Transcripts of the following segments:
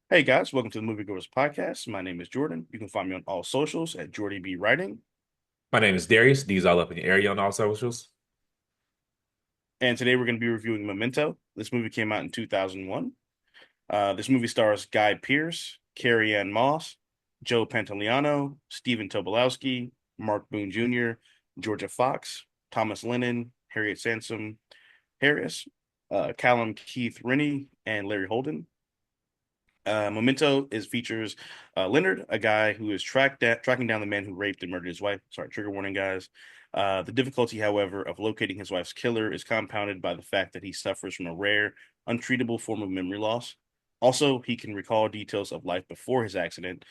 Hey guys, welcome to the Movie Goers podcast. My name is Jordan. You can find me on all socials at Jordy B Writing. My name is Darius. These all up in the area on all socials. And today we're going to be reviewing Memento. This movie came out in 2001. This movie stars Guy Pearce, Carrie Ann Moss, Joe Pantoliano, Stephen Tobolowsky, Mark Boone Jr., Georgia Fox, Thomas Lennon, Harriet Sansom Harris, Callum Keith Rennie, and Larry Holden. Memento is features Leonard, a guy who is tracking down the man who raped and murdered his wife. Sorry, trigger warning, guys. The difficulty, however, of locating his wife's killer is compounded by the fact that he suffers from a rare, untreatable form of memory loss. Also, he can recall details of life before his accident.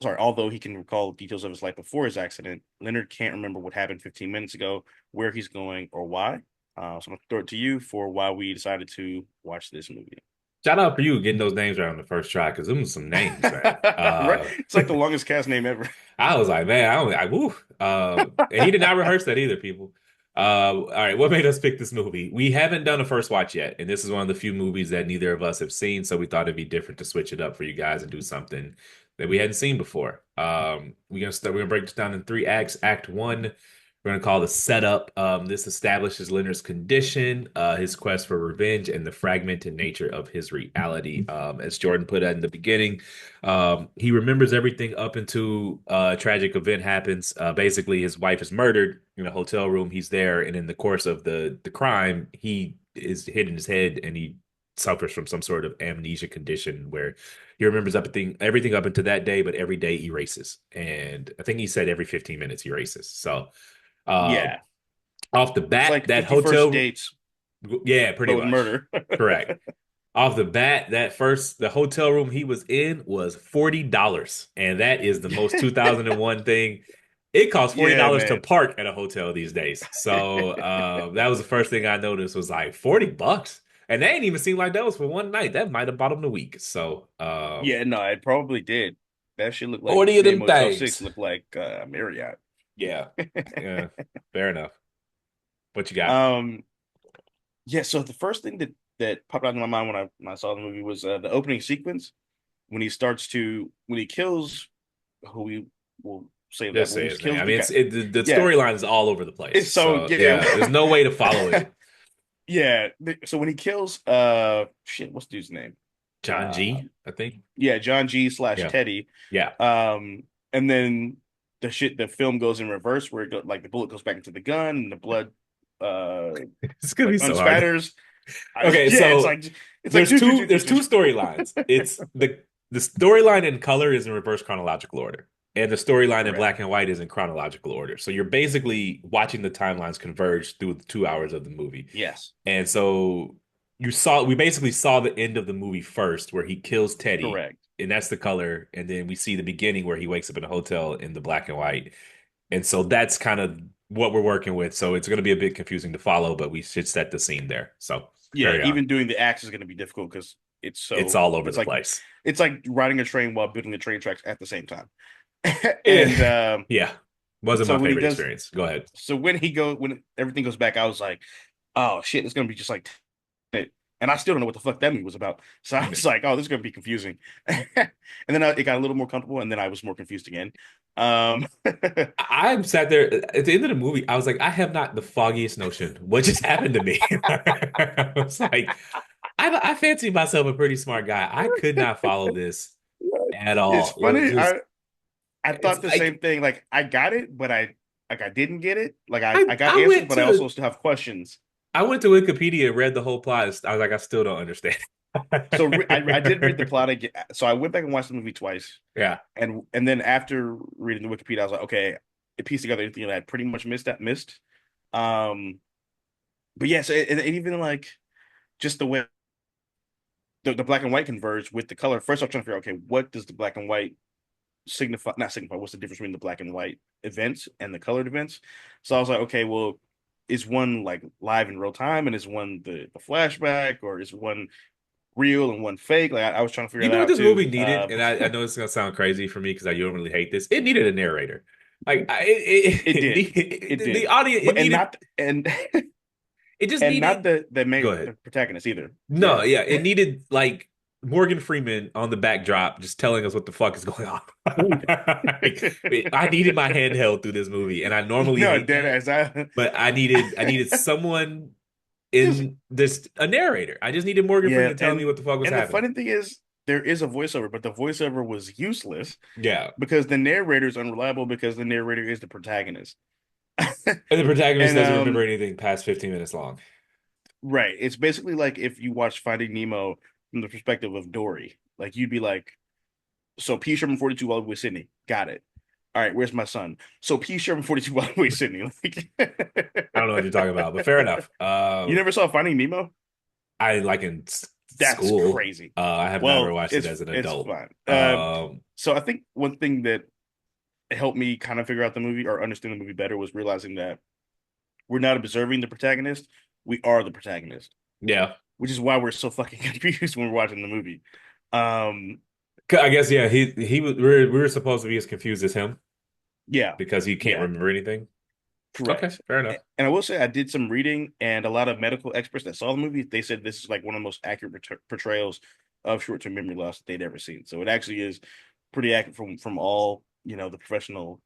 Sorry, although he can recall details of his life before his accident, Leonard can't remember what happened 15 minutes ago, where he's going, or why. So I'm going to throw it to you for why we decided to watch this movie. Shout out for you getting those names right on the first try because them was some names, man. Right? It's like the longest cast name ever. I was like, man, I was like, woo. And he did not rehearse that either, people. All right, what made us pick this movie? We haven't done a first watch yet, and this is one of the few movies that neither of us have seen, so we thought it'd be different to switch it up for you guys and do something that we hadn't seen before. We're gonna break this down in three acts. Act one, we're gonna call the setup. This establishes Leonard's condition, his quest for revenge, and the fragmented nature of his reality. As Jordan put it in the beginning, he remembers everything up until a tragic event happens. Basically, his wife is murdered in a hotel room. He's there, and in the course of the crime, he is hit in his head, and he suffers from some sort of amnesia condition where he remembers everything up until that day, but every day erases. And I think he said every 15 minutes he erases. So um, Yeah. off the It's bat, like that 51st hotel, dates, yeah, pretty but with much murder. correct. Off the bat, the hotel room he was in was $40. And that is the most 2001 thing. It costs Yeah, $40 to man. park at a hotel these days. So that was the first thing I noticed was like $40. And that ain't even seem like that was for one night. That might have bought him the week. So Yeah, no, it probably did. That shit looked like 40 of made them Motel 6 things. look like Marriott. Yeah. Yeah. Fair enough. What you got? Um, yeah, so the first thing that popped out in my mind when I saw the movie was the opening sequence when he kills who we will save that, Just but when say he his name. kills I the mean, guy. the Yeah. storyline is all over the place. It's so So yeah. yeah, there's no way to follow it. Yeah. So when he kills shit, what's the dude's name? John Uh G, I think. yeah, John G slash Yeah. Teddy. Yeah. And then the film goes in reverse where like the bullet goes back into the gun and the blood It's gonna like be so hard. unspatters. Okay, Yeah, so it's like there's two storylines. It's the storyline in color is in reverse chronological order, and the storyline in correct. black and white is in chronological order. So you're basically watching the timelines converge through the 2 hours of the movie. Yes, And so we basically saw the end of the movie first, where he kills Teddy, correct. and that's the color, and then we see the beginning where he wakes up in a hotel in the black and white. And so that's kind of what we're working with. So it's going to be a bit confusing to follow, but we should set the scene there. So Yeah, carry on. even doing the acts is going to be difficult because It's all over it's the like place. it's like riding a train while building the train tracks at the same time. And Eh, yeah, wasn't so my when he favorite does, experience. Go ahead. so when everything goes back, I was like, oh shit, it's gonna be just like it. And I still don't know what the fuck that movie was about. So I was like, oh, this is gonna be confusing. And then it got a little more comfortable, and then I was more confused again. Um, I sat there at the end of the movie. I was like, I have not the foggiest notion what just happened to me. I was like, I fancy myself a pretty smart guy. I could not follow this at it's all. funny. I It's thought the like same thing. Like I got it, but I didn't get it. Like I got I answers, went but I to also still have questions. Wikipedia and read the whole plot. I was like, I still don't understand. So I did read the plot again. So I went back and watched the movie twice, Yeah. and then after reading the Wikipedia, I was like, okay, it pieced together anything that I pretty much missed. Um, but yes, it even like just the way the black and white converge with the color. First, I was trying to figure out, okay, what does the black and white signify? Not signify. What's the difference between the black and white events and the colored events? So I was like, okay, well, is one like live in real time, and is one the flashback, or is one real and one fake? Like I was trying to figure You that know what out this too. movie needed? And I know it's gonna sound crazy for me because I normally hate this. It needed a narrator. Like It did, it the did, audience, it but and needed, not and it just and not needed. the Go main ahead. the protagonist either. No, Yeah, yeah, it needed like Morgan Freeman on the backdrop just telling us what the fuck is going on. Like, I needed my handheld through this movie, and I normally No, hate dead that, ass. I but I needed someone just in this a narrator. I just needed Morgan yeah, Freeman telling me what the fuck was and the happening. funny thing is, there is a voiceover, but the voiceover was useless Yeah. because the narrator is unreliable because the narrator is the protagonist. And the protagonist And doesn't remember anything past 15 minutes long. right, it's basically like if you watch Finding Nemo from the perspective of Dory, like you'd be like, so P Sherman 42 all the way Sydney, got it. All right, where's my son? So P Sherman 42 all the way Sydney. Like, I don't know what you're talking about, but fair enough. you never saw Finding Nemo? I like in That's school. crazy. I have never Well, watched it as an it's adult. fine. So I think one thing that helped me kind of figure out the movie or understand the movie better was realizing that we're not observing the protagonist, we are the protagonist, Yeah. which is why we're so fucking confused when we're watching the movie. Um, I guess yeah, he was we were supposed to be as confused as him yeah, because he can't yeah, remember anything. Okay, correct. fair enough. And I will say I did some reading, and a lot of medical experts that saw the movie, they said this is like one of the most accurate portrayals of short-term memory loss that they'd ever seen. So it actually is pretty accurate from all the professional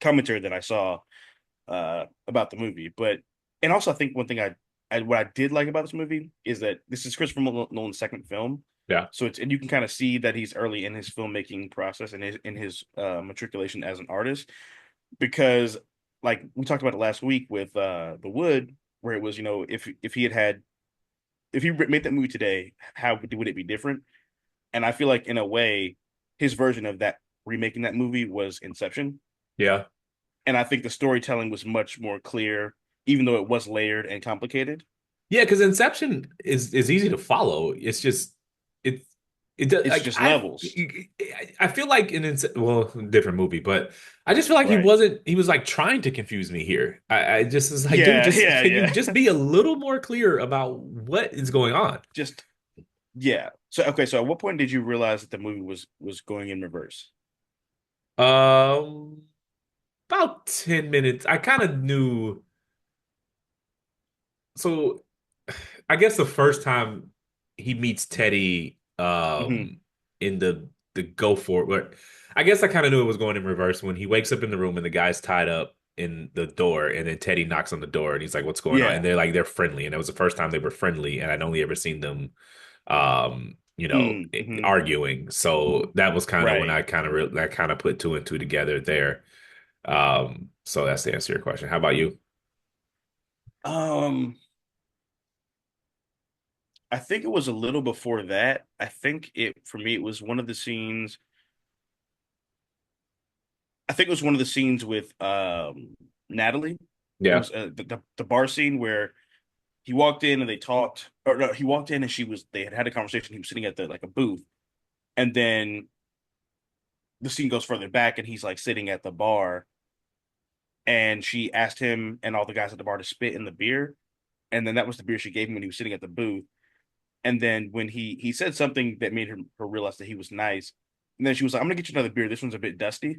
commentary that I saw about the movie. But and also I think one thing what I did like about this movie is that this is Christopher Nolan's second film. Yeah. So it's and you can kind of see that he's early in his filmmaking process and his matriculation as an artist because like we talked about it last week with The Wood, where it was, if he had if he made that movie today, how would it be different? And I feel like in a way, his version of that remaking that movie was Inception. Yeah. And I think the storytelling was much more clear, even though it was layered and complicated. Yeah, because Inception is easy to follow. It's just it it does It's like just levels. I feel like well, different movie, but I just feel like Right. he was like trying to confuse me here. I just was like, dude, Yeah, just yeah, can you yeah. just be a little more clear about what is going on? Just yeah. So okay, so at what point did you realize that the movie was going in reverse? Um, about 10 minutes. I kind of knew. So I guess the first time he meets Teddy Hmm. in the go for it, but I guess I kind of knew it was going in reverse when he wakes up in the room and the guy's tied up in the door and then Teddy knocks on the door and he's like, "What's going on?" And Yeah. they're friendly and it was the first time they were friendly and I'd only ever seen them Mm-hmm. arguing. So that was kind of when Right. I kind of put two and two together there. So that's the answer to your question. How about you? Um, I think it was a little before that. I think it for me it was one of the scenes. I think it was one of the scenes with Natalie. It Yeah. was the bar scene where he walked in and they talked, or no, he walked in and they had a conversation. He was sitting at the like a booth, and then the scene goes further back, and he's like sitting at the bar, and she asked him and all the guys at the bar to spit in the beer, and then that was the beer she gave him when he was sitting at the booth. And then when he said something that made her realize that he was nice, and then she was like, "I'm gonna get you another beer. This one's a bit dusty."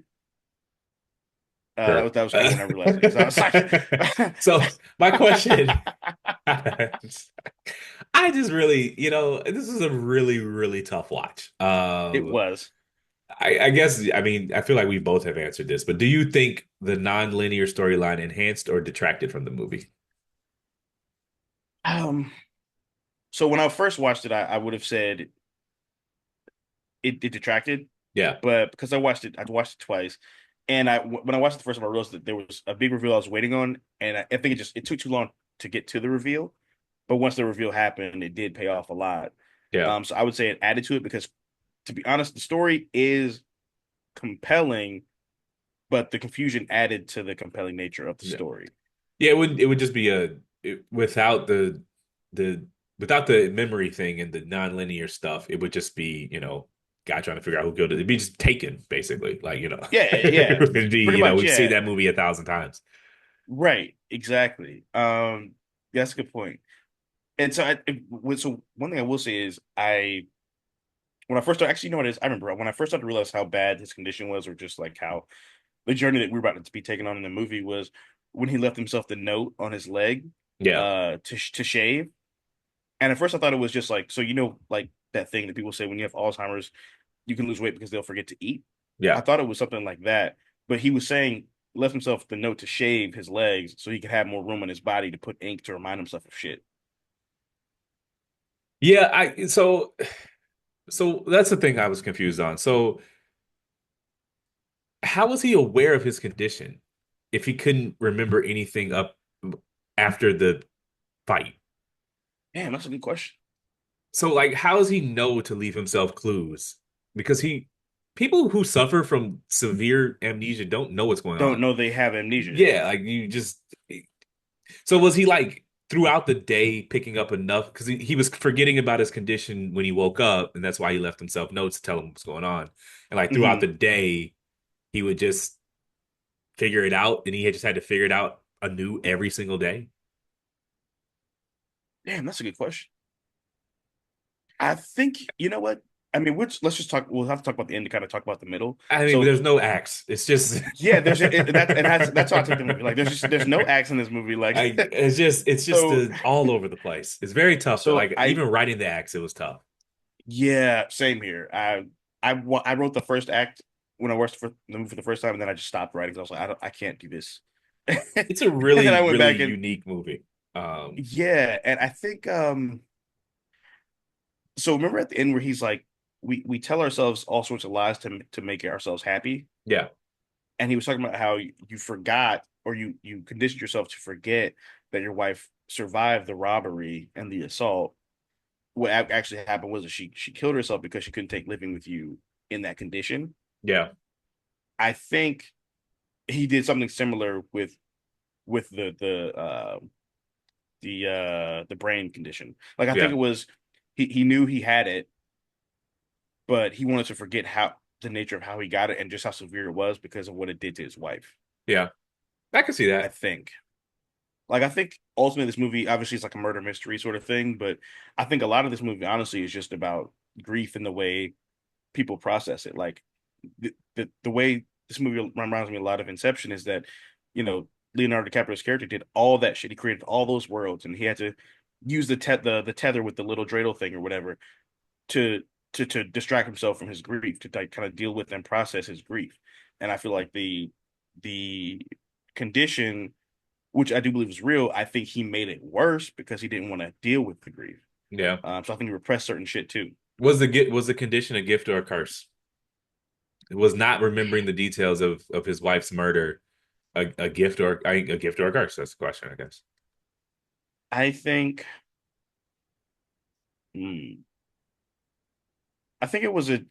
Sure. That was kind of when I realized it because I was like, So my question, I just really, this is a really, really tough watch. it was. I guess, I mean, I feel like we both have answered this, but do you think the non-linear storyline enhanced or detracted from the movie? Um, so when I first watched it, I would have said it detracted, Yeah, but because I'd watched it twice, and when I watched it the first time, I realized that there was a big reveal I was waiting on, and I think it took too long to get to the reveal, but once the reveal happened, it did pay off a lot. yeah, So I would say it added to it because, to be honest, the story is compelling, but the confusion added to the compelling nature of the yeah. story. Yeah, it would just be without the without the memory thing and the non-linear stuff, it would just be, guy trying to figure out who killed it. It'd be just taken, basically. Like, Yeah, yeah, it'd be, pretty much, we've seen yeah, that movie 1,000 times. right, exactly. That's a good point. And so, so one thing I will say is, when I first started, actually, you know what it is? I remember when I first started to realize how bad his condition was, or just like how the journey that we were about to be taken on in the movie was when he left himself the note on his leg, Yeah. to shave. And at first I thought it was just like, so like that thing that people say when you have Alzheimer's, you can lose weight because they'll forget to eat. I Yeah. thought it was something like that, but he was saying left himself the note to shave his legs so he could have more room in his body to put ink to remind himself of shit. Yeah, so that's the thing I was confused on. So how was he aware of his condition if he couldn't remember anything up after the fight? Damn, that's a good question. So like how does he know to leave himself clues? Because he people who suffer from severe amnesia don't know what's going Don't on. know they have amnesia. Yeah, like you just so was he like throughout the day picking up enough because he was forgetting about his condition when he woke up, and that's why he left himself notes to tell him what's going on. And like throughout the Hmm. day, he would just figure it out, and he had just had to figure it out anew every single day. Damn, that's a good question. I think you know what? I mean, let's just talk. We'll have to talk about the end to kind of talk about the middle. I mean, So there's no acts. It's just yeah, that's how I take the movie. Like there's no acts in this movie. Like it's just so all over the place. It's very tough. To, so like I even writing the acts, it was tough. yeah, same here. I wrote the first act when I watched the movie for the first time, and then I just stopped writing because I was like, I can't do this. It's a And then I really, went really back and unique movie. Um, yeah, and I think so remember at the end where he's like we tell ourselves all sorts of lies to make ourselves happy. yeah, And he was talking about how you forgot or you conditioned yourself to forget that your wife survived the robbery and the assault. What actually happened was that she killed herself because she couldn't take living with you in that condition. yeah, I think he did something similar with the brain condition. Like I think yeah, it was he knew he had it, but he wanted to forget how the nature of how he got it and just how severe it was because of what it did to his wife. yeah. I can see I that. think. Like I think ultimately this movie obviously it's like a murder mystery sort of thing, but I think a lot of this movie honestly is just about grief and the way people process it. Like the way this movie reminds me a lot of Inception is that you know Leonardo DiCaprio's character did all that shit. He created all those worlds, and he had to use the tether with the little dreidel thing or whatever to to distract himself from his grief, to like kind of deal with and process his grief. And I feel like the condition, which I do believe is real, I think he made it worse because he didn't want to deal with the grief. Yeah. So I think he repressed certain shit too. Was the condition a gift or a curse? It was not remembering the details of his wife's murder a gift or a gift or a curse? That's the question, I guess. I think, hmm, I think it was a,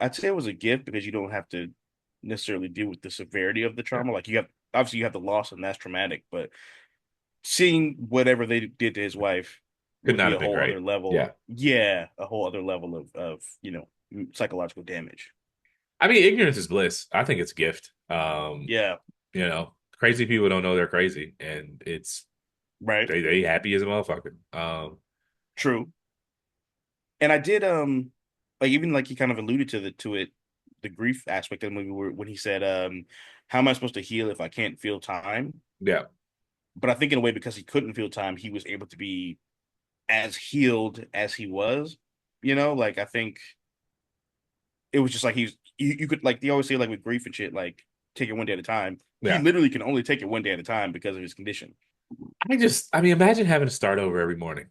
I'd say it was a gift because you don't have to necessarily deal with the severity of the Yeah. trauma. Like you have, obviously you have the loss and that's traumatic, but seeing whatever they did to his wife Could would not be have a been whole other great. level. Yeah. Yeah, a whole other level of psychological damage. I mean, ignorance is bliss. I think it's a gift. Yeah, Crazy people don't know they're crazy, and it's right. they happy as a motherfucker. True. And I did like even like he kind of alluded to it the grief aspect of the movie where, when he said how am I supposed to heal if I can't feel time? Yeah, But I think in a way because he couldn't feel time he was able to be as healed as he was, like I think it was just like you could like they always say like with grief and shit like take it one day at a time. He yeah. literally can only take it one day at a time because of his condition. I mean, imagine having to start over every morning.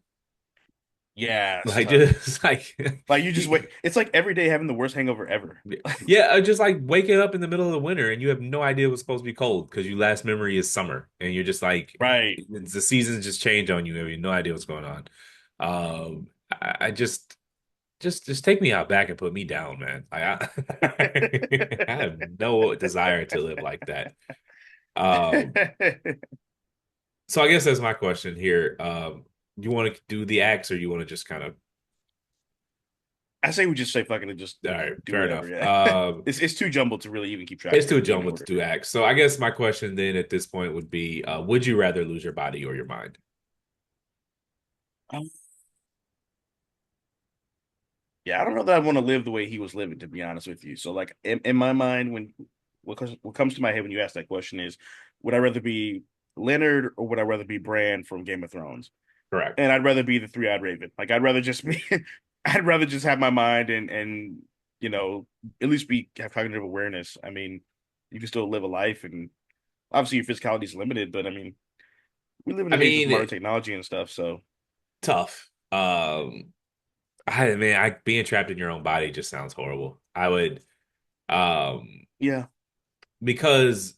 Yeah, it's Like, tough. just like, Like you just wait. he, It's like every day having the worst hangover ever. yeah, just like waking up in the middle of the winter and you have no idea what's supposed to be cold because your last memory is summer and you're just like, Right. the seasons just change on you. You have no idea what's going on. I just take me out back and put me down, man. I have no desire to live like that. Um, so I guess that's my question here. You want to do the acts or you want to just kind of I say we just say fucking and just all right, do fair whatever. enough. Yeah, it's too jumbled to really even keep track It's of too any jumbled to order. do acts. So I guess my question then at this point would be, would you rather lose your body or your mind? Um, yeah, I don't know that I want to live the way he was living, to be honest with you. So, like in my mind, when what comes to my head when you ask that question is, would I rather be Leonard or would I rather be Bran from Game of Thrones? Correct. and I'd rather be the three-eyed raven. Like I'd rather just be, I'd rather just have my mind and you know at least be have cognitive awareness. I mean, you can still live a life, and obviously your physicality is limited, but I mean, we live in I an age with mean, modern technology and stuff, so tough. I mean, I being trapped in your own body just sounds horrible. I would, um, yeah. because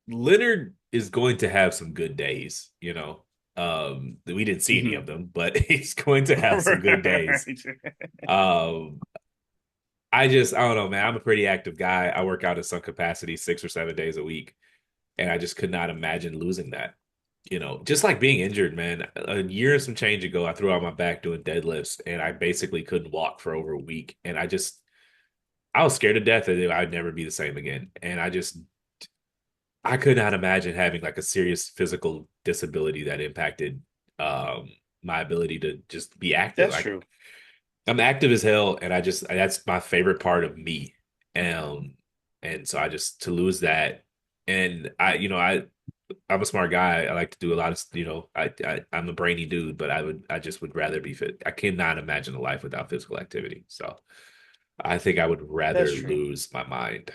Leonard is going to have some good days, you know. We didn't see any Hmm. of them, but he's going to have some good days. Right. Um, I don't know, man. I'm a pretty active guy. I work out in some capacity 6 or 7 days a week, and I just could not imagine losing that. You know, just like being injured, man. A year and some change ago, I threw out my back doing deadlifts, and I basically couldn't walk for over a week. And I was scared to death that I'd never be the same again. And I could not imagine having like a serious physical disability that impacted um my ability to just be active. That's Like true. I'm active as hell, and that's my favorite part of me. Um, and so I just to lose that, and I'm a smart guy. I like to do a lot of I'm a brainy dude, but I just would rather be fit. I cannot imagine a life without physical activity. So I think I would That's rather true. lose my mind.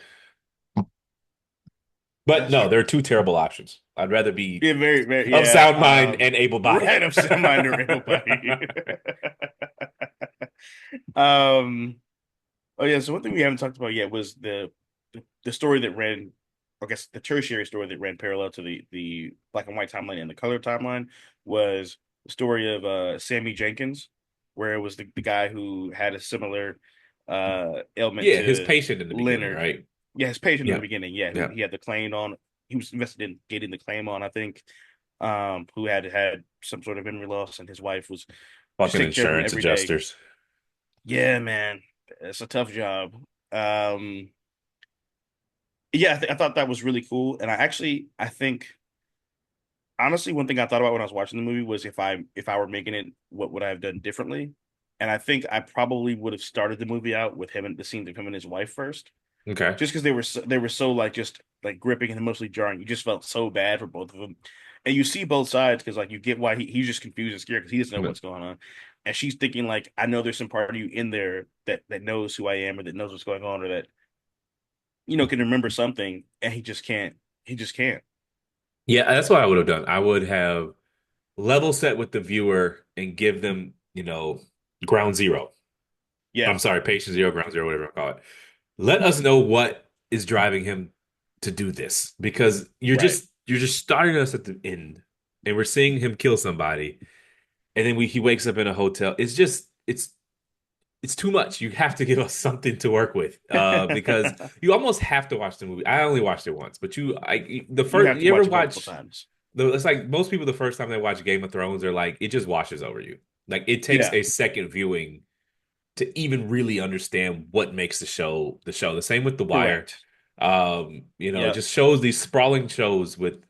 But That's no, there true. are two terrible options. I'd rather be Yeah, very, very, of yeah. sound mind and able body. Right, of semi or able body. um, oh yeah. So one thing we haven't talked about yet was the story that ran, I guess the tertiary story that ran parallel to the black and white timeline and the color timeline was the story of Sammy Jenkins, where it was the guy who had a similar ailment Yeah, his to patient in the beginning, Leonard. right? Yeah, his patient in the Yeah, beginning. Yeah, who yeah. he had the claim on. He was investigating the claim on, I think, who had some sort of memory loss, and his wife was just Fucking taking care of him insurance every day. adjusters. Yeah, man, it's a tough job. Um, yeah, I thought that was really cool, and I think honestly, one thing I thought about when I was watching the movie was if I were making it, what would I have done differently? And I think I probably would have started the movie out with him and the scenes of him and his wife first, Okay. just because they were so like just like gripping and emotionally jarring. You just felt so bad for both of them, and you see both sides because like you get why he's just confused and scared because he doesn't know what's going on, and she's thinking like I know there's some part of you in there that knows who I am or that knows what's going on or that can remember something, and he just can't. He just can't. Yeah, that's what I would have done. I would have level set with the viewer and give them, ground zero. I'm Yeah, sorry, patient zero, ground zero, whatever I call it. Let us know what is driving him to do this because right. you're just starting us at the end and we're seeing him kill somebody and then he wakes up in a hotel. It's too much. You have to give us something to work with, because you almost have to watch the movie. I only watched it once, but You have to you ever watch it multiple watch times. it's like most people the first time they watch Game of Thrones are like it just washes over you. Like it takes Yeah, a second viewing to even really understand what makes the show. The same with The Wire. correct. It Yep. just shows these sprawling shows with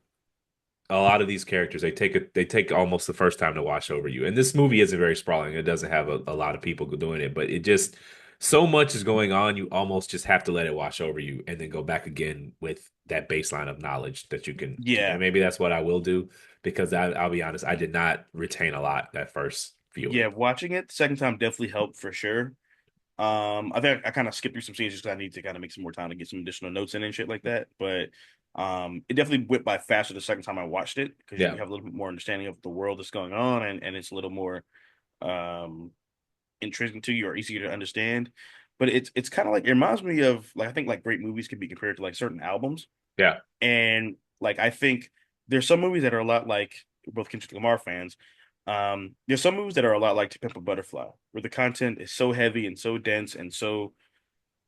a lot of these characters. They take almost the first time to wash over you. And this movie isn't very sprawling. It doesn't have a lot of people doing it, but it just so much is going on, you almost just have to let it wash over you and then go back again with that baseline of knowledge that you can. And Yeah. maybe that's what I will do because I'll be honest, I did not retain a lot that first Yeah, viewing. watching it the second time definitely helped for sure. I think I kind of skipped through some scenes just 'cause I need to kind of make some more time to get some additional notes in and shit like that. But it definitely went by faster the second time I watched it because you Yeah. have a little bit more understanding of the world that's going on and it's a little more um intriguing to you or easier to understand. But it's kind of like it reminds me of like I think like great movies can be compared to like certain albums. Yeah. And like I think there's some movies that are a lot like we're both Kendrick Lamar fans. There's some movies that are a lot like To Pimp a Butterfly, where the content is so heavy and so dense and so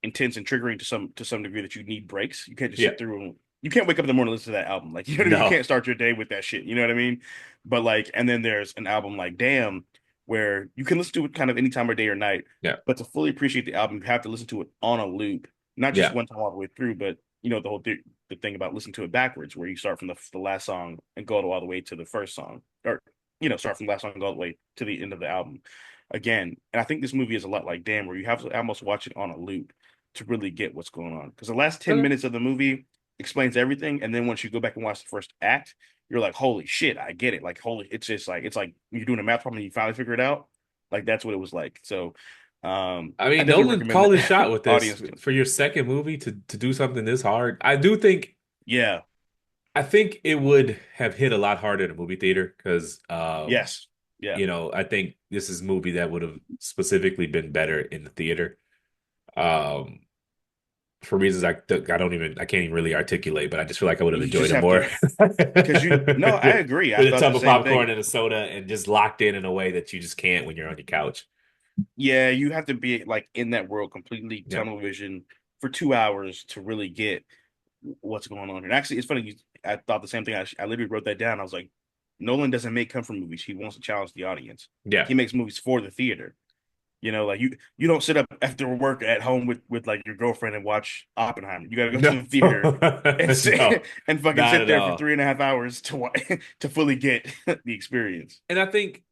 intense and triggering to some degree that you need breaks. You can't just Yeah. sit through and you can't wake up in the morning and listen to that album. Like you know what I mean? You No. can't start your day with that shit. You know what I mean? But like, and then there's an album like Damn, where you can listen to it kind of any time of day or night. Yeah. But to fully appreciate the album, you have to listen to it on a loop, not just Yeah. one time all the way through, but the thing about listening to it backwards, where you start from the last song and go all the way to the first song, or start from the last song and go all the way to the end of the album again. And I think this movie is a lot like Damn, where you have to almost watch it on a loop to really get what's going on. Because the last 10 Okay. minutes of the movie explains everything. And then once you go back and watch the first act, you're like, holy shit, I get it. Like, holy, it's just like it's like you're doing a math problem and you finally figure it out. Like that's what it was like. So, I I mean, definitely Nolan recommend called his shot the with this audience to. for your second movie to do something this hard. I do think Yeah. I think it would have hit a lot harder in a movie theater because Yes. Yeah. I think this is a movie that would have specifically been better in the theater. Um, for reasons I can't even really articulate, but I just feel like I would have You enjoyed just it have more to, because you. No, I agree. I with a thought tub the of same popcorn thing. and a soda and just locked in a way that you just can't when you're on your couch. Yeah, you have to be like in that world completely Yeah. tunnel vision for 2 hours to really get what's going on here. And actually, it's funny. I thought the same thing. I literally wrote that down. I was like, Nolan doesn't make comfort movies. He wants to challenge the audience. Yeah. He makes movies for the theater. Like you don't sit up after work at home with like your girlfriend and watch Oppenheimer. You got to go to No. the theater and No, sit and fucking not sit at there for all. 3.5 hours to fully get the experience. And I think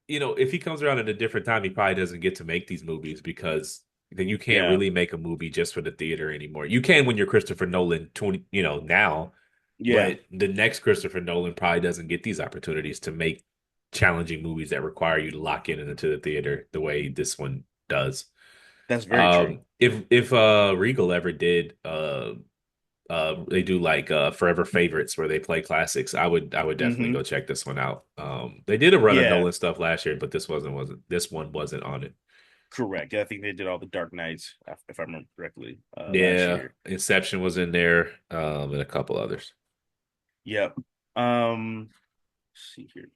if he comes around at a different time, he probably doesn't get to make these movies because then you can't Yeah, really make a movie just for the theater anymore. You can when you're Christopher Nolan 20, now, yeah, but the next Christopher Nolan probably doesn't get these opportunities to make challenging movies that require you to lock in into the theater the way this one does. that's very true. If Regal ever did they do like forever favorites where they play classics. I would definitely Hmm. go check this one out. They did a run of Yeah, Nolan stuff last year, but this one wasn't on it. correct. I think they did all the Dark Knights, if I remember correctly, last Yeah, year. Inception was in there, and a couple others. Yep. Let's see here.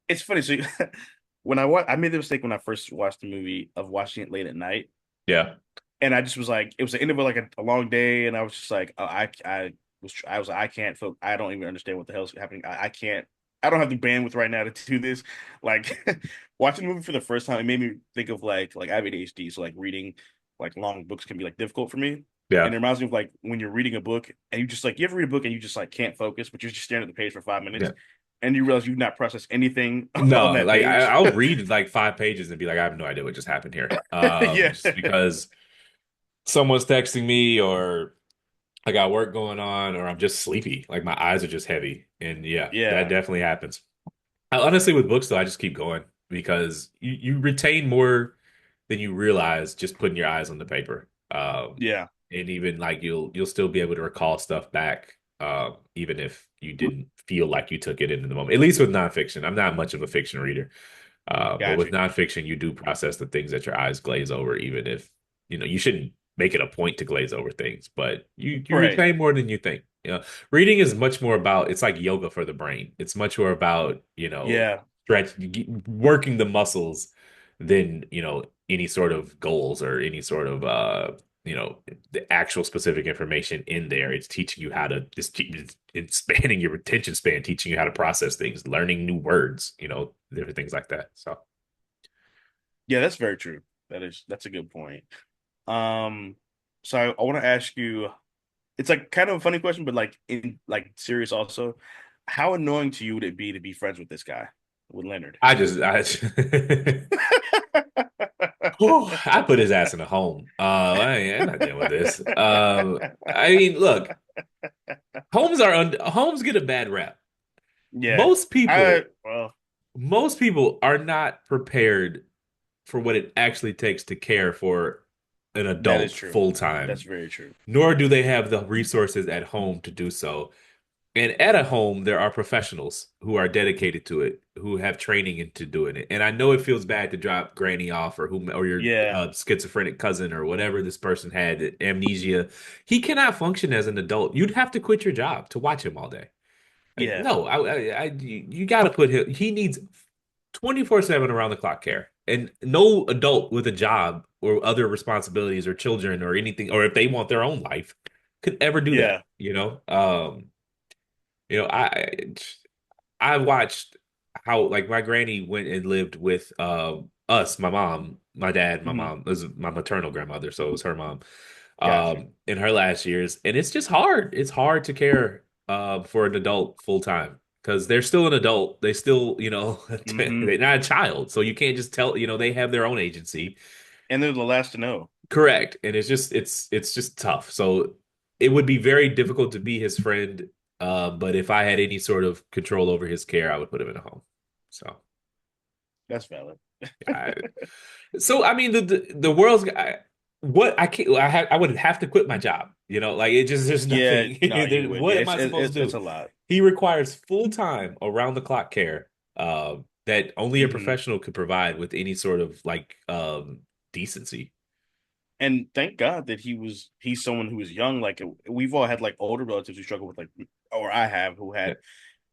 It's funny. So I made the mistake when I first watched the movie of watching it late at night, Yeah, and I just was like, it was the end of like a long day, and I was just like, I was like, I can't feel, I don't even understand what the hell's happening. I can't, I don't have the bandwidth right now to do this. Like watching the movie for the first time, it made me think of like I have ADHD, so like reading like long books can be like difficult for me. And yeah, it reminds me of like when you're reading a book and you just like you ever read a book and you just like can't focus, but you're just staring at the page for 5 minutes yeah. and you realize you've not processed anything on No, that like page. I'll read like 5 pages and be like, I have no idea what just happened here. Yeah. Just because someone's texting me or I got work going on or I'm just sleepy. Like my eyes are just heavy. And yeah, that Yeah. definitely happens. Honestly, with books though, I just keep going because you retain more than you realize just putting your eyes on the paper. Yeah. And even like you'll still be able to recall stuff back, even if you didn't feel like you took it into the moment. At least with nonfiction, I'm not much of a fiction reader, but Got with you. nonfiction, you do process the things that your eyes glaze over, even if you shouldn't make it a point to glaze over things, but you Right. retain more than you think. Reading is much more about it's like yoga for the brain. It's much more about Yeah. stretch working the muscles than any sort of goals or any sort of the actual specific information in there. It's teaching you how to it's expanding your attention span, teaching you how to process things, learning new words, different things like that. So Yeah, that's very true. That's a good point. Um, so I want to ask you, it's like kind of a funny question, but like in like serious also. How annoying to you would it be to be friends with this guy, with Leonard? I I put his ass in a home. I'm not dealing with this. I mean, look, homes get a bad rap. Yeah. Most I people, well, most people are not prepared for what it actually takes to care for an that is adult true. full That's time, very true. nor do they have the resources at home to do so. And at a home, there are professionals who are dedicated to it, who have training into doing it. And I know it feels bad to drop granny off or your Yeah. schizophrenic cousin or whatever this person had, amnesia. He cannot function as an adult. You'd have to quit your job to watch him all day. Like, Yeah. no, you got to put him. He needs 24/7 around the clock care. And no adult with a job or other responsibilities or children or anything, or if they want their own life, could ever do that. Yeah. You know, I watched how like my granny went and lived with us, my mom, my dad, my Mhm. mom, this is my maternal grandmother, so it was her mom, Got you. in her last years. And it's just hard. It's hard to care for an adult full time because they're still an adult. They still, Hmm. they're not a child. So you can't just tell, they have their own agency. And they're the last to know. Correct. And it's just tough. So it would be very difficult to be his friend But if I had any sort of control over his care, I would put him in a home. So, That's valid. I, so I mean, the world's what I can't. I would have to quit my job. You know, like it just there's Yeah, nothing. no, you would. What Yeah, am I supposed to it's do? a lot. He requires full time, around the clock care. That only a Hmm. professional could provide with any sort of like decency. And thank God that he's someone who is young. Like we've all had like older relatives who struggle with like, or I have who Yeah. had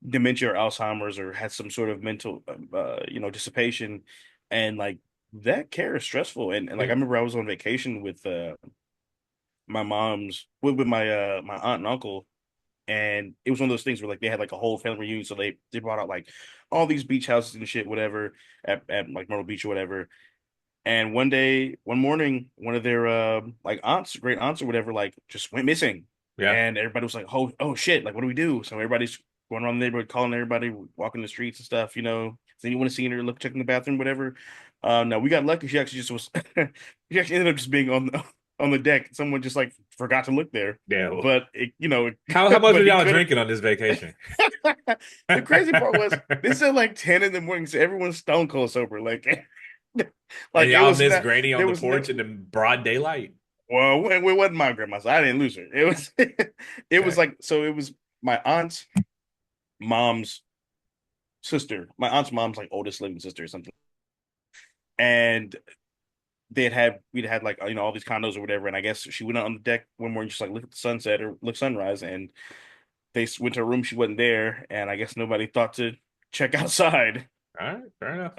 dementia or Alzheimer's or had some sort of mental, dissipation, and like that care is stressful. And like I Yeah. remember I was on vacation with my mom's with my my aunt and uncle, and it was one of those things where like they had like a whole family reunion, so they brought out like all these beach houses and shit, whatever, at like Myrtle Beach or whatever. And one morning, one of their like aunts, great aunts or whatever, like just went missing. Yeah. And everybody was like, oh shit, like what do we do? So everybody's going around the neighborhood calling everybody, walking the streets and stuff, Does anyone see her, look checking the bathroom, whatever. No, we got lucky. She actually just was she actually ended up just being on the deck. Someone just like forgot to look there. Yeah. Well, But how much were but he y'all could have. drinking on this vacation? The crazy part was this is at like 10 in the morning, so everyone's stone cold sober. Like And like it y'all was miss not Granny on there the was no porch in the broad daylight. well it wasn't my grandma, so I didn't lose her. It was it was Okay. like so it was my aunt's mom's sister, my aunt's mom's like oldest living sister or something. And we'd had like all these condos or whatever, and I guess she went out on the deck one morning just like look at the sunset or look sunrise, and they went to her room, she wasn't there, and I guess nobody thought to check outside. All right, fair enough.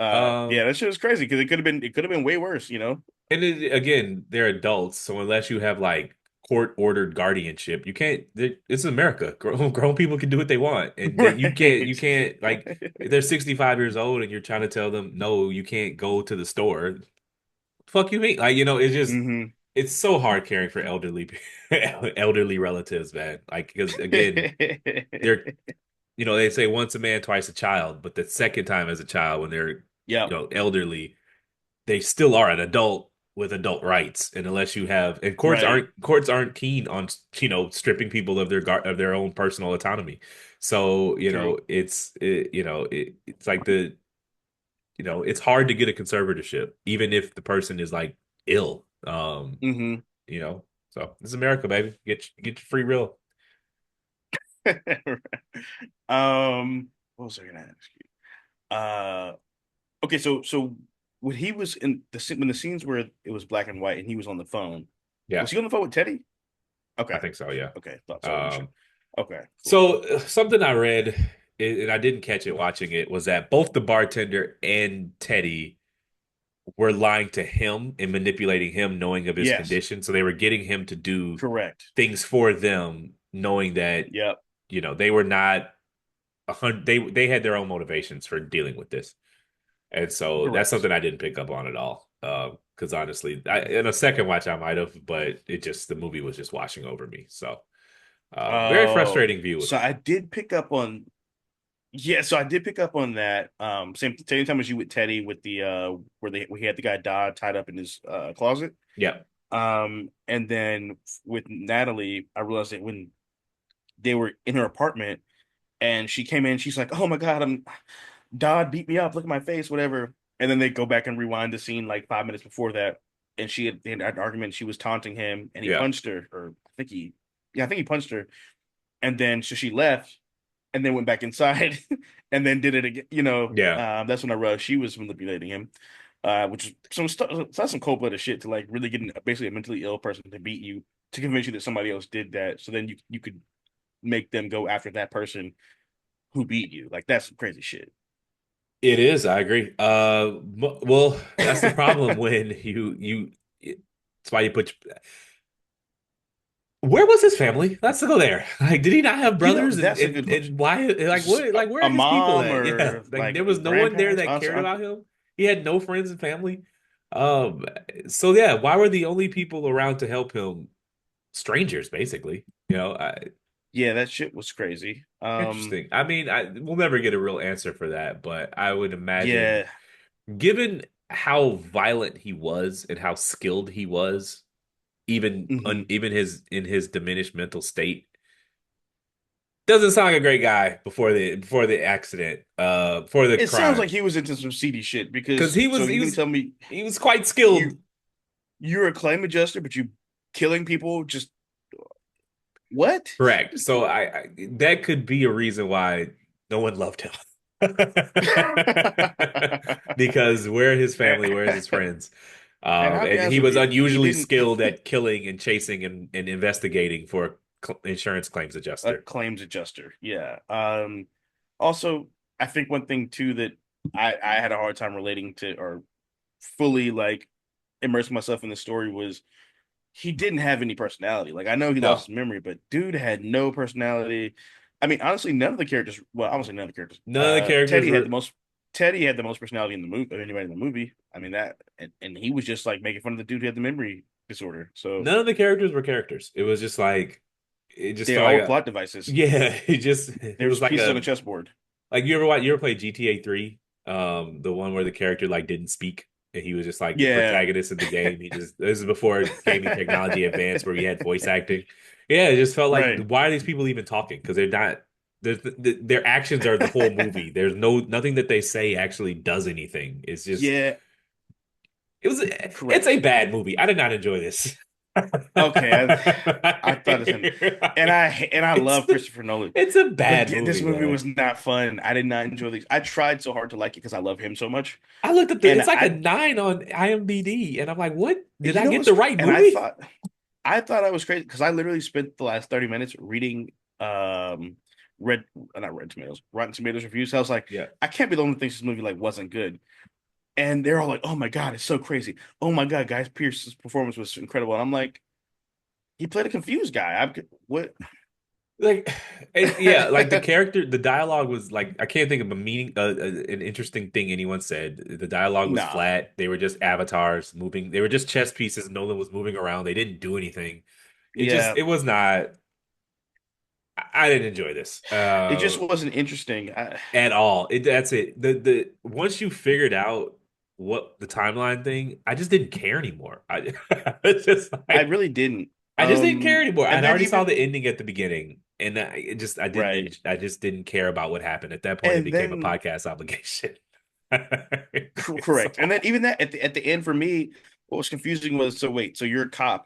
Yeah, that shit was crazy because it could have been way worse. And again, they're adults, so unless you have like court-ordered guardianship, you can't. It's America. Grown people can do what they want, and that you Right. can't like they're 65 years old, and you're trying to tell them no, you can't go to the store. Fuck you mean? Like it's just Hmm. it's so hard caring for elderly relatives, man. Like because again, they're they say once a man, twice a child, but the second time as a child when they're Yep. elderly they still are an adult with adult rights. And unless you have, and Right. courts aren't keen on stripping people of of their own personal autonomy. So True. it's like it's hard to get a conservatorship even if the person is like ill. Hmm. You know, so this is America, baby. Get your free will. What was I gonna ask you? Okay, so when he was in when the scenes where it was black and white and he was on the phone, Yeah, was he on the phone with Teddy? I Okay. think so. Yeah. Okay. Thought so. Um, Okay. Cool. So something I read, and I didn't catch it watching it, was that both the bartender and Teddy were lying to him and manipulating him, knowing of his Yes. condition. So they were getting him to do Correct. things for them, knowing that Yep. they were not 100. They had their own motivations for dealing with this, and so that's Correct. something I didn't pick up on at all. Because honestly, in a second watch I might have, but the movie was just washing over me. So very Oh, frustrating view with so it. I did pick up on yeah, so I did pick up on that. Same time as you with Teddy with the where he had the guy Dodd tied up in his closet. Yeah. And then with Natalie, I realized that when they were in her apartment and she came in, she's like, "Oh my God, I'm Dodd beat me up. Look at my face, whatever." And then they go back and rewind the scene like 5 minutes before that, and they had an argument. She was taunting him, and he Yeah. punched her, or I think he punched her. And then so she left, and then went back inside, and then did it again. Yeah. That's when I realized she was manipulating him, which is some stuff. That's some cold-blooded shit to like really get basically a mentally ill person to beat you to convince you that somebody else did that, so then you could make them go after that person who beat you. Like that's some crazy shit. It is, I agree. Well, that's the problem when it's why you put where was his family? Let's go there. Like, did he not have brothers? And That's a good question. why like what like where A are his people mom at? Yeah. or Like like there was no one there grandparents, that aunts, cared uncle. about him. He had no friends and family. Um, so yeah, why were the only people around to help him strangers, basically? Yeah, that shit was crazy. Interesting. I mean, we'll never get a real answer for that, but I would imagine Yeah. given how violent he was and how skilled he was, Hmm. even his in his diminished mental state, Doesn't sound like a great guy before the accident, before the It sounds like crime. he was into some seedy shit Because because so you mean to tell me he was quite you skilled. you're a claim adjuster, but you killing people just what? Correct. So I that could be a reason why no one loved him. Because where his family, where's his friends? And I'll be And honest he with was you, he unusually didn't skilled at killing and chasing and investigating for insurance claims a adjuster. claims adjuster. Yeah. Also, I think one thing too that I had a hard time relating to or fully like immersing myself in the story was he didn't have any personality. Like I know he lost No, his memory, but dude had no personality. I mean, honestly, none of the characters. Well, honestly, none of the characters. none of the characters Teddy had the were. most. Teddy had the most personality in the movie of anybody in the movie. I mean that, and he was just like making fun of the dude who had the memory disorder. So None of the characters were characters. It was just like it just they felt like all were a plot devices. yeah. It They were was just like pieces on a a chessboard. like you ever played GTA 3? The one where the character like didn't speak and he was just like the Yeah. protagonist of the game. He just this is before gaming technology advanced where you had voice acting. Yeah, it just felt like Right. why are these people even talking? Because they're not their actions are the whole movie. There's nothing that they say actually does anything. It's just Yeah. it's a Correct. bad movie. I did not enjoy this. Okay. I thought it's and I It's love Christopher Nolan, it's a but bad this movie, movie man. was not fun. I did not enjoy these. I tried so hard to like it because I love him so much, I looked at the and it's like a 9 on IMDb and I'm like, what? Did you I know get what's the right and I movie? thought I thought I was crazy because I literally spent the last 30 minutes reading red not red tomatoes Rotten Tomatoes reviews. I was like, Yeah. I can't be the only one who thinks this movie like wasn't good. And they're all like, oh my God, it's so crazy. Oh my God, guys, Pierce's performance was incredible. And I'm like, he played a confused guy. I'm what Like yeah, like the character, the dialogue was like I can't think of a meaning an interesting thing anyone said. The dialogue was nah. flat. They were just avatars moving. They were just chess pieces. Nolan was moving around. They didn't do anything. Yeah. It was not I didn't enjoy this. It just wasn't interesting. At all. That's it. The once you figured out what the timeline thing, I just didn't care anymore. I it's just I like really didn't. I just didn't care anymore. And I then already saw even the ending at the beginning, and right. I just didn't care about what happened. At that point, it And became a then podcast obligation. correct. And So, then even that at the end for me, what was confusing was so wait, so you're a cop.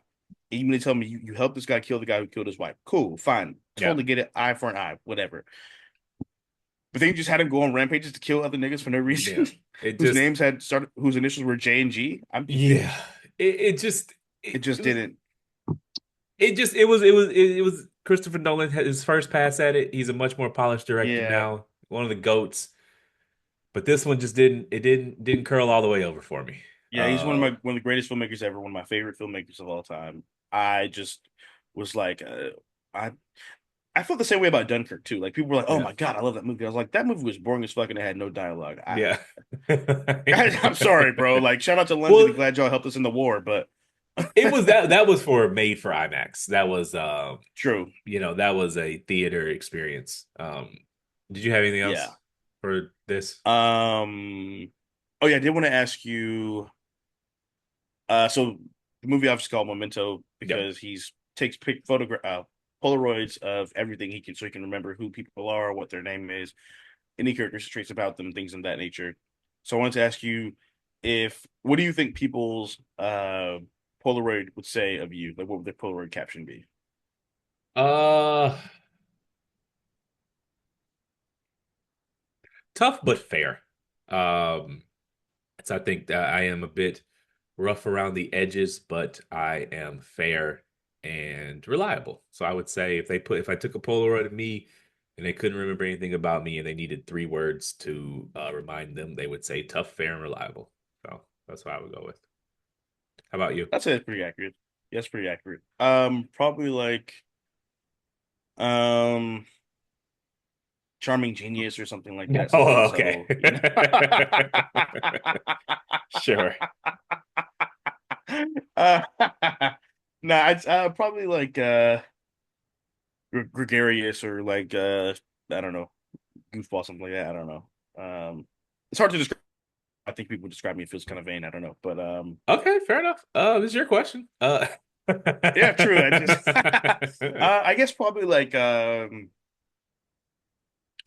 And you mean to tell me you helped this guy kill the guy who killed his wife. Cool, fine. yeah, Totally get it. Eye for an eye, whatever. But then you just had him go on rampages to kill other niggas for no yeah. reason, It whose just names had started whose initials were J and G. I'm yeah. confused. It just It just didn't. it was Christopher Nolan had his first pass at it. He's a much more polished director Yeah. now, one of the goats. But this one just didn't curl all the way over for me. Yeah, he's one of the greatest filmmakers ever, one of my favorite filmmakers of all time. I just was like, I I felt the same way about Dunkirk too. Like people were like, "Oh Yeah. my God, I love that movie." I was like, "That movie was boring as fuck and it had no dialogue." Yeah. I'm sorry, bro. Like, shout out to London Well, and glad y'all helped us in the war, but it was that was for made for IMAX. That was true. that was a theater experience. Did you have anything Yeah. else for this? Oh yeah, I did want to ask you. So the movie obviously called Memento Yep. because he's takes pic photograph Polaroids of everything he can, so he can remember who people are, what their name is, any character traits about them, things of that nature. So I wanted to ask you if what do you think people's Polaroid would say of you? Like what would their Polaroid caption be? Uh Tough but fair. Um so I think that I am a bit rough around the edges, but I am fair and reliable. So I would say if I took a Polaroid of me and they couldn't remember anything about me and they needed 3 words to remind them, they would say tough, fair, and reliable. So that's what I would go with. How about you? I'd say that's pretty accurate. Yes, pretty accurate. Probably like um charming genius or something like that, something Oh, okay. subtle, you know. Sure. uh, no, I'd probably like gregarious or like I don't know, goofball, something like that. I don't know. It's hard to describe. I think people describe me if it's kind of vain. I don't know, but Okay, fair enough. This is your question. yeah, true. I just I guess probably like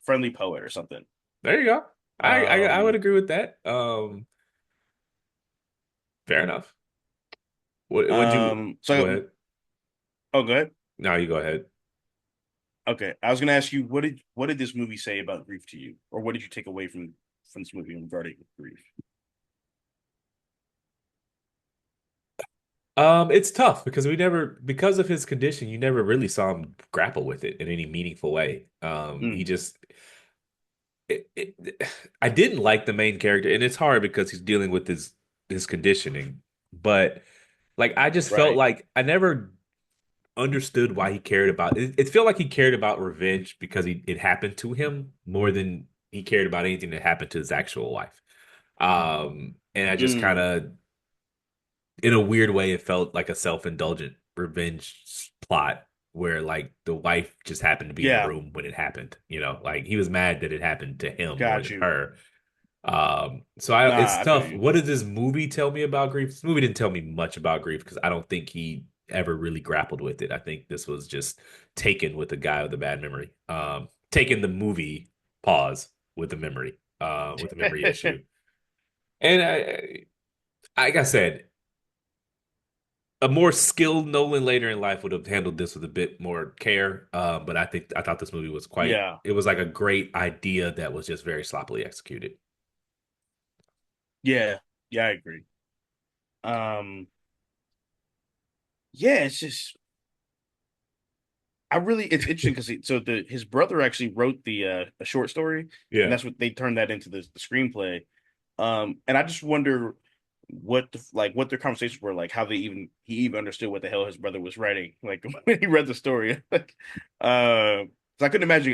friendly poet or something. There you go. I would Um, agree with that. Fair enough. Would you go so ahead? oh, go ahead. No, you go ahead. Okay, I was gonna ask you what did this movie say about grief to you, or what did you take away from this movie regarding grief? It's tough because because of his condition, you never really saw him grapple with it in any meaningful way. He Mm, just, it, it, I didn't like the main character, and it's hard because he's dealing with his conditioning. But like, I just felt right. like I never understood why he cared about it. It felt like he cared about revenge because it happened to him more than he cared about anything that happened to his actual life. And I just kind Mm, of in a weird way, it felt like a self-indulgent revenge plot where like the wife just happened to be in the yeah, room when it happened. Like he was mad that it happened to him more got than you. her. It's Nah, I feel tough. you. What did this movie tell me about grief? This movie didn't tell me much about grief because I don't think he ever really grappled with it. I think this was just taken with a guy with a bad memory. Taken the movie pause with the memory issue. And like I said, a more skilled Nolan later in life would have handled this with a bit more care. But I thought this movie was Yeah, it was like a great idea that was just very sloppily executed. yeah, yeah, I agree. Um, yeah, it's just it's interesting because so the his brother actually wrote the a short story, and Yeah. that's what they turned that into the screenplay. And I just wonder what their conversations were like, how he even understood what the hell his brother was writing, like when he read the story. Like, 'cause I couldn't imagine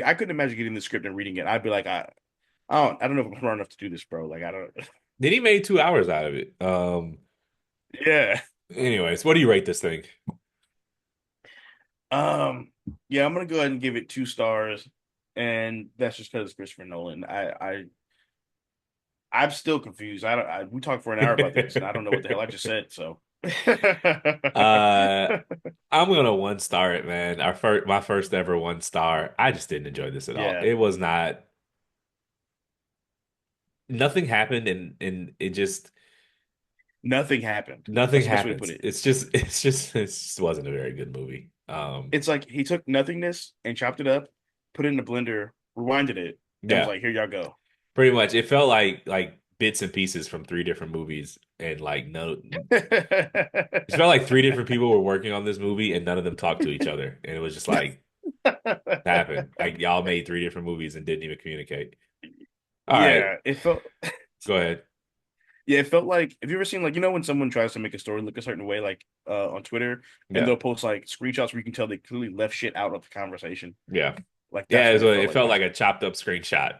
getting the script and reading it. I'd be like, I don't know if I'm smart enough to do this, bro. Like, I don't. Then he made 2 hours out of it. Yeah. Anyways, what do you rate this thing? Um. Yeah, I'm gonna go ahead and give it 2 stars, and that's just because Christopher Nolan. I'm still confused. I don't. We talked for an hour about this, and I don't know what the hell I just said. So. uh I'm gonna 1 star it, man. My first ever 1 star. I just didn't enjoy this at all. Yeah. It was not nothing happened and it just Nothing happened. nothing That's the best way to put happens. it. It just wasn't a very good movie. It's like he took nothingness and chopped it up, put it in a blender, rewinded it, and was Yeah, like, "Here y'all go." pretty much. It felt like bits and pieces from 3 different movies and like no it felt like 3 different people were working on this movie and none of them talked to each other. And it was just like happened. Like y'all made 3 different movies and didn't even communicate. All right, Yeah, it felt. go ahead. Yeah, it felt like. Have you ever seen like when someone tries to make a story look a certain way, like on Twitter, and Yeah. they'll post like screenshots where you can tell they clearly left shit out of the conversation. Yeah. Like Yeah, that's what it felt it like. felt Watch like it. a chopped up screenshot.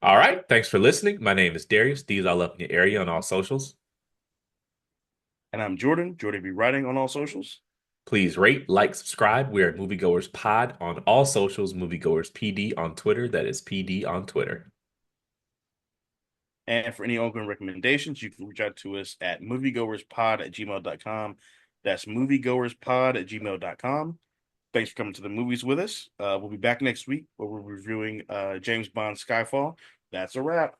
All right. Thanks for listening. My name is Darius. These all up in your area on all socials. And I'm Jordan. Jordan be writing on all socials. Please rate, like, subscribe. We are Moviegoers Pod on all socials. Moviegoers PD on Twitter. That is PD on Twitter. And for any ongoing recommendations, you can reach out to us at moviegoerspod@gmail.com. That's moviegoerspod@gmail.com. Thanks for coming to the movies with us. We'll be back next week where we're reviewing James Bond Skyfall. That's a wrap.